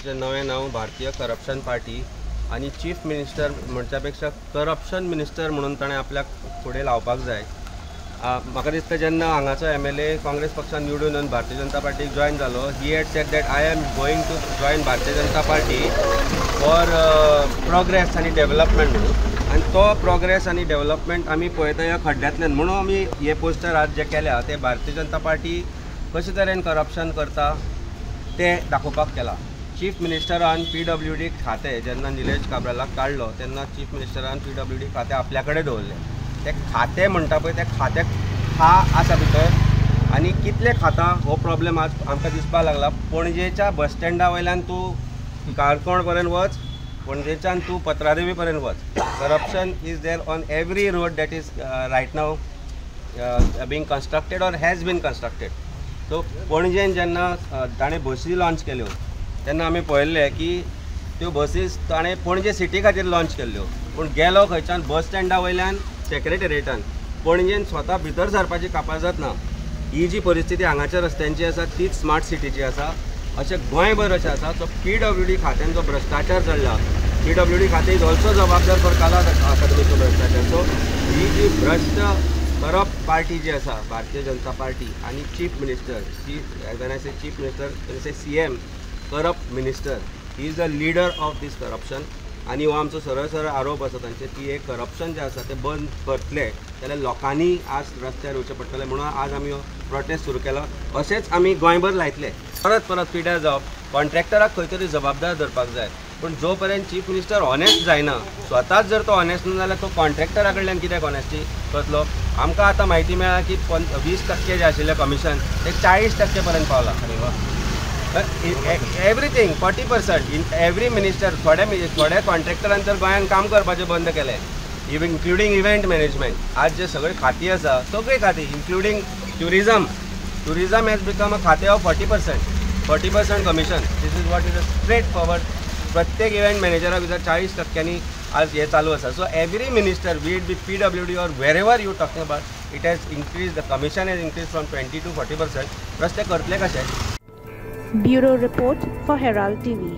पार्टीचें नवें नांव भारतीय करप्शन पार्टी आनी चीफ मिनिस्टर म्हणच्या पेक्षा करप्शन मिनिस्टर म्हणून ताणें आपल्याक फुडें लावपाक जाय। म्हाका दिसता जेन्ना हांगाचो MLA काँग्रेस पक्षान निवडून येवन भारतीय जनता पार्टीक जॉयन जालो, he had said that I am going to join Bharatiya Janata Party for progress आनी डेव्हलपमेंट म्हणून। आनी तो प्रोग्रेस आनी डेव्हलपमेंट आमी पळयता ह्या खड्ड्यांतल्यान, म्हणून आमी हे पोस्टर आज जे केल्या ते भारतीय जनता पार्टी कशे तरेन करप्शन करता ते दाखोवपाक केला। चीफ मिनिस्टरान PWD खातें जेन्ना निलेश काब्रालाक काडलो तेन्ना चीफ मिनिस्टरान PWD खातें आपल्या कडेन दवरलें। ते खातें म्हणटा पळय ते खातें खा आसा भितर आनी कितलें खाता हो प्रॉब्लेम आज आमकां दिसपाक लागला। पणजेच्या बस स्टँडा वयल्यान तूं काणकोण पर्यंत वच, पणजेच्यान तूं पत्रादेवी पर्यंत वच, corruption is there on every road that is right now being constructed or has been constructed. So पणजेन जेन्ना ताणें बसी लॉन्च केल्यो तेन्ना आमी पळयल्लें की त्यो बसीस ताणें पणजे सिटी खातीर लॉन्च केल्ल्यो, पूण गेलो खंयच्यान बस स्टँडा वयल्यान सेक्रेटरिएटान पणजेन स्वता भितर सरपाची कापाजत ना। ही जी परिस्थिती हांगाच्या रस्त्यांची आसा तीच स्मार्ट सिटीची आसा, अशें गोंयभर अशें आसा। सो PWD खात्यान जो भ्रश्टाचार चल्ला, PWD खातें इज ऑल्सो जबाबदार फॉर काला अकादमीचो भ्रश्टाचार। सो ही जी भ्रश्ट करप्ट पार्टी जी आसा भारतीय जनता पार्टी आनी chief minister, when I say chief minister, when I say CM, corrupt minister, he is the leader of this corruption. आनी हो आमचो सरळ सरळ आरोप आसा तांचेर की हे करप्शन जे आसा ते बंद करतले जाल्यार लोकांनी आज रस्त्यार येवचें पडटलें, म्हणून आज आमी हो प्रोटेस्ट सुरू केलो। अशेंच आमी गोंयभर लायतले, परत परत पिड्यार जावप, कॉन्ट्रॅक्टराक खंय तरी जबाबदार धरपाक जाय। पूण जो पर्यंत चीफ मिनिस्टर ऑनेस्ट जायना, स्वताच जर तो ऑनेस्ट ना जाल्यार तो कॉन्ट्रॅक्टरा कडल्यान कित्याक ऑनेस्टी करतलो। आमकां आतां म्हायती मेळ्ळा की 20% जे आशिल्लें कमिशन ते 40% पर्यंत पावलां। Everything 40% in every minister. थोड्या कॉन्ट्रॅक्टरान तर गोंयान काम करपाचें बंद केलें, इन्क्लुडींग इव्हेंट मॅनेजमेंट। आज जे सगळे खातीं आसा सगळीं खातीं including tourism has become a खातें of 40% commission. This is what is a straightforward. प्रत्येक इव्हेंट मॅनेजराक भितर 40%नी आज हे चालू आसा। So every minister, be it be PWD or wherever you talking about, it has increase, the commission has increase from 20 to 40%। Plus ते करतले कशें? Bureau Report for Herald TV.